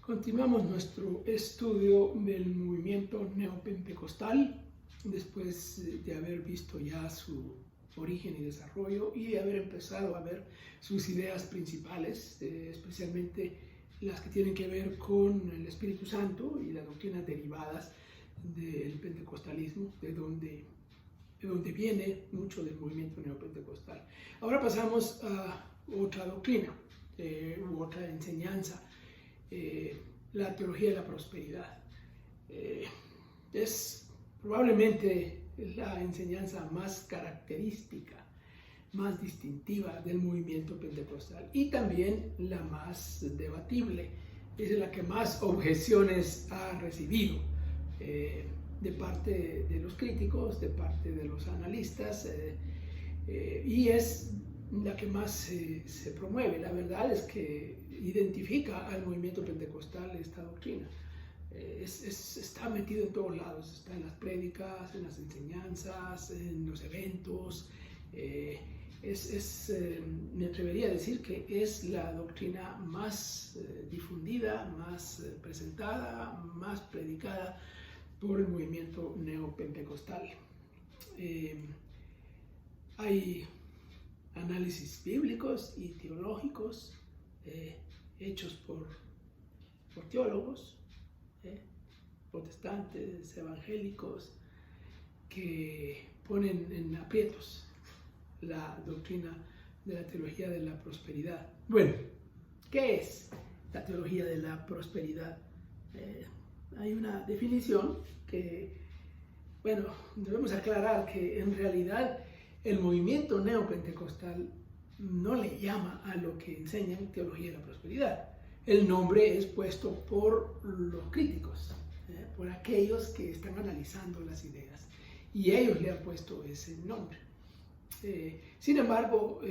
Continuamos nuestro estudio del movimiento neopentecostal después de haber visto ya su origen y desarrollo y de haber empezado a ver sus ideas principales, especialmente las que tienen que ver con el Espíritu Santo y las doctrinas derivadas del pentecostalismo, de donde viene mucho del movimiento neopentecostal. Ahora pasamos a otra doctrina u otra enseñanza. La teología de la prosperidad. Es probablemente la enseñanza más característica, más distintiva del movimiento pentecostal y también la más debatible. Es la que más objeciones ha recibido de parte de los críticos, de parte de los analistas y es la que más se promueve. La verdad es que identifica al movimiento pentecostal esta doctrina. Está metido en todos lados, está en las prédicas, en las enseñanzas, en los eventos. Me atrevería a decir que es la doctrina más difundida, más presentada, más predicada por el movimiento neopentecostal. Hay análisis bíblicos y teológicos hechos por teólogos, protestantes, evangélicos, que ponen en aprietos la doctrina de la teología de la prosperidad. Bueno, ¿qué es la teología de la prosperidad? Hay una definición que, bueno, debemos aclarar que en realidad el movimiento neopentecostal no le llama a lo que enseñan teología de la prosperidad. El nombre es puesto por los críticos, por aquellos que están analizando las ideas, y ellos le han puesto ese nombre. Sin embargo,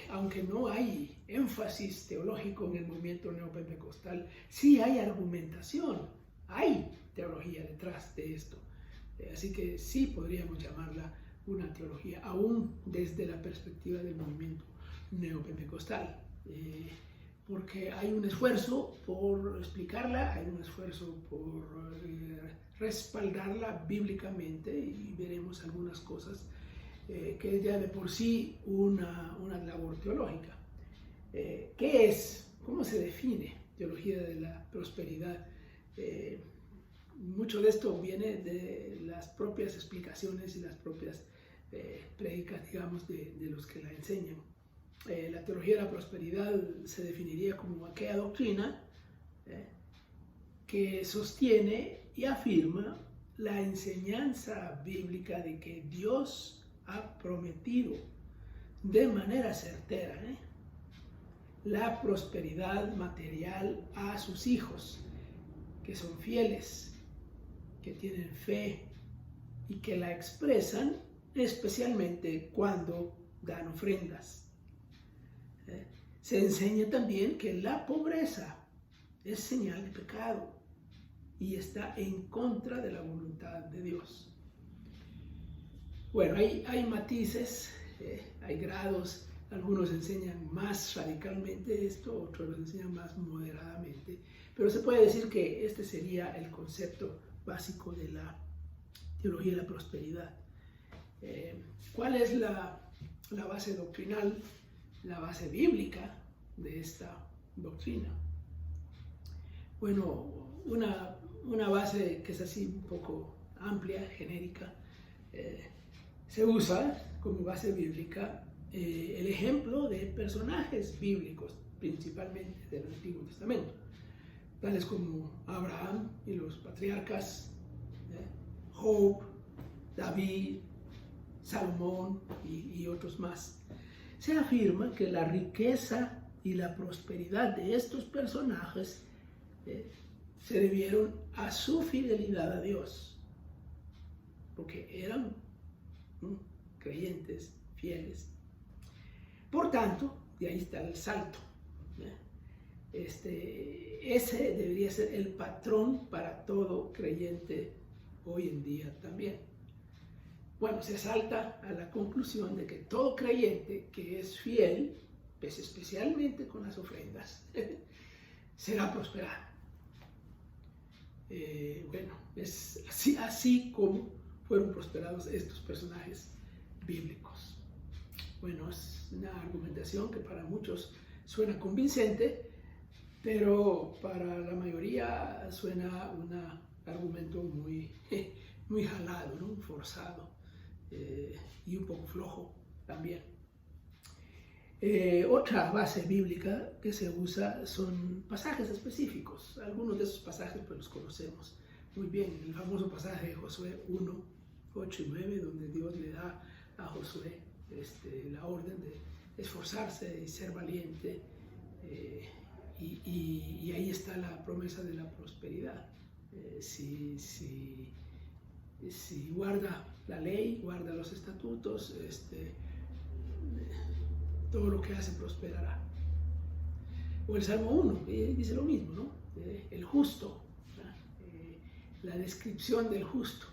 aunque no hay énfasis teológico en el movimiento neopentecostal, sí hay argumentación, hay teología detrás de esto. Así que sí podríamos llamarla una teología, aún desde la perspectiva del movimiento neopentecostal, porque hay un esfuerzo por explicarla, hay un esfuerzo por respaldarla bíblicamente, y veremos algunas cosas que es ya de por sí una labor teológica. ¿Qué es? ¿Cómo se define teología de la prosperidad? Mucho de esto viene de las propias explicaciones y las propias prédicas, digamos, de los que la enseñan. La teología de la prosperidad se definiría como aquella doctrina que sostiene y afirma la enseñanza bíblica de que Dios ha prometido de manera certera la prosperidad material a sus hijos, que son fieles, que tienen fe y que la expresan especialmente cuando dan ofrendas. Se enseña también que la pobreza es señal de pecado y está en contra de la voluntad de Dios. Bueno, hay matices, hay grados. Algunos enseñan más radicalmente esto, otros lo enseñan más moderadamente, pero se puede decir que este sería el concepto básico de la teología de la prosperidad. ¿Cuál es la base doctrinal, la base bíblica de esta doctrina? Bueno, una base que es así un poco amplia, genérica, se usa como base bíblica el ejemplo de personajes bíblicos, principalmente del Antiguo Testamento, tales como Abraham y los patriarcas, Job, David, Salomón y otros más. Se afirma que la riqueza y la prosperidad de estos personajes se debieron a su fidelidad a Dios, porque eran creyentes fieles. Por tanto, de ahí está el salto. Ese debería ser el patrón para todo creyente hoy en día también. Bueno, se salta a la conclusión de que todo creyente que es fiel, pues especialmente con las ofrendas, será prosperado. Bueno, es así como fueron prosperados estos personajes bíblicos. Bueno, es una argumentación que para muchos suena convincente, pero para la mayoría suena un argumento muy, muy jalado, ¿no? Forzado y un poco flojo también. Otra base bíblica que se usa son pasajes específicos. Algunos de esos pasajes pues los conocemos muy bien. El famoso pasaje de Josué 1, 8 y 9, donde Dios le da a Josué la orden de esforzarse y ser valiente. Y ahí está la promesa de la prosperidad. Si guarda la ley, guarda los estatutos, todo lo que hace prosperará. O el Salmo 1, que dice lo mismo, ¿no? El justo, la descripción del justo.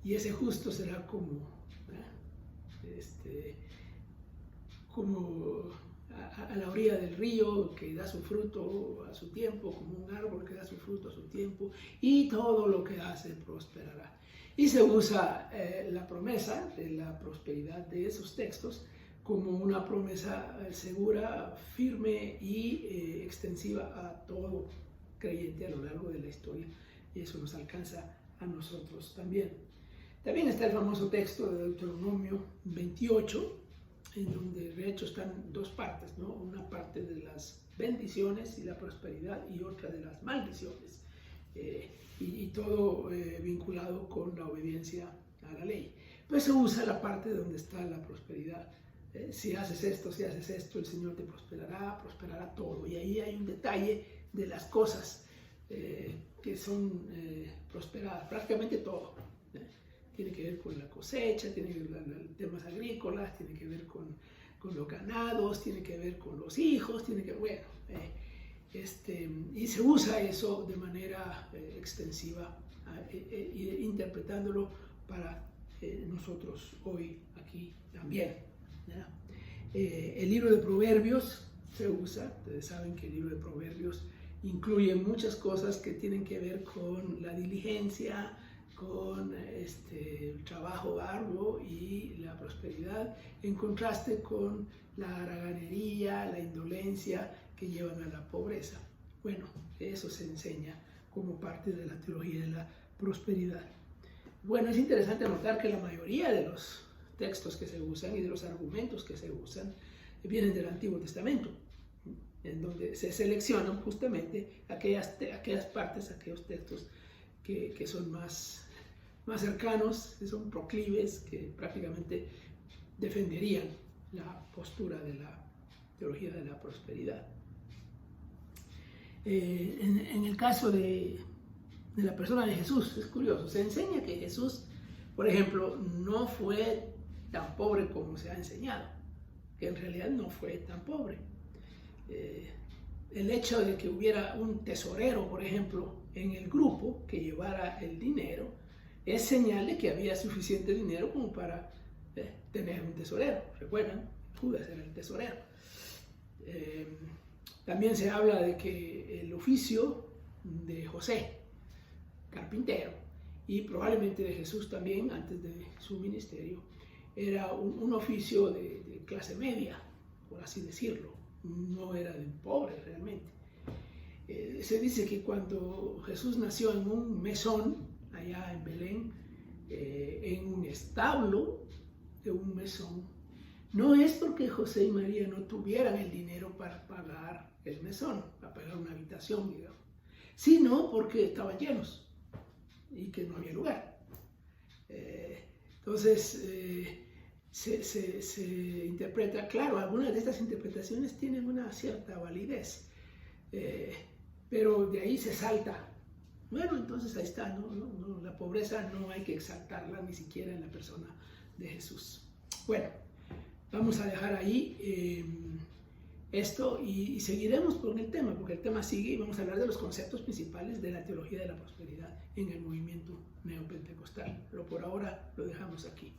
Y ese justo será como a la orilla del río, que da su fruto a su tiempo, como un árbol que da su fruto a su tiempo, y todo lo que hace prosperará. Y se usa la promesa de la prosperidad de esos textos como una promesa segura, firme y extensiva a todo creyente a lo largo de la historia. Y eso nos alcanza a nosotros también. También está el famoso texto de Deuteronomio 28, en donde de hecho están dos partes, ¿no? Una parte de las bendiciones y la prosperidad y otra de las maldiciones. Y todo vinculado con la obediencia a la ley. Pues se usa la parte donde está la prosperidad. Si haces esto, el Señor te prosperará todo. Y ahí hay un detalle de las cosas que son prosperadas, prácticamente todo. Tiene que ver con la cosecha, tiene que ver con temas agrícolas, tiene que ver con los ganados, tiene que ver con los hijos, tiene que ver, y se usa eso de manera extensiva, interpretándolo para nosotros hoy aquí también. El libro de Proverbios se usa. Ustedes saben que el libro de Proverbios incluye muchas cosas que tienen que ver con la diligencia, con el trabajo arduo y la prosperidad, en contraste con la haraganería, la indolencia que llevan a la pobreza. Bueno, eso se enseña como parte de la teología de la prosperidad. Bueno, es interesante notar que la mayoría de los textos que se usan y de los argumentos que se usan vienen del Antiguo Testamento, en donde se seleccionan justamente aquellas partes, aquellos textos que son más cercanos, que son proclives, que prácticamente defenderían la postura de la teología de la prosperidad. En el caso de la persona de Jesús, es curioso, se enseña que Jesús, por ejemplo, no fue tan pobre como se ha enseñado, que en realidad no fue tan pobre. El hecho de que hubiera un tesorero, por ejemplo, en el grupo que llevara el dinero, es señal de que había suficiente dinero como para tener un tesorero. ¿Recuerdan? Judas era el tesorero. También se habla de que el oficio de José, carpintero, y probablemente de Jesús también, antes de su ministerio, era un oficio de clase media, por así decirlo. No era de pobre realmente. Se dice que cuando Jesús nació en un mesón, allá en Belén, en un establo de un mesón, no es porque José y María no tuvieran el dinero para pagar el mesón, para pagar una habitación, digamos, sino porque estaban llenos y que no había lugar. Entonces, se interpreta, claro, algunas de estas interpretaciones tienen una cierta validez, pero de ahí se salta. Bueno, entonces ahí está, ¿no? La pobreza no hay que exaltarla ni siquiera en la persona de Jesús. Bueno, vamos a dejar ahí esto y seguiremos con el tema, porque el tema sigue y vamos a hablar de los conceptos principales de la teología de la prosperidad en el movimiento neopentecostal. Pero por ahora lo dejamos aquí.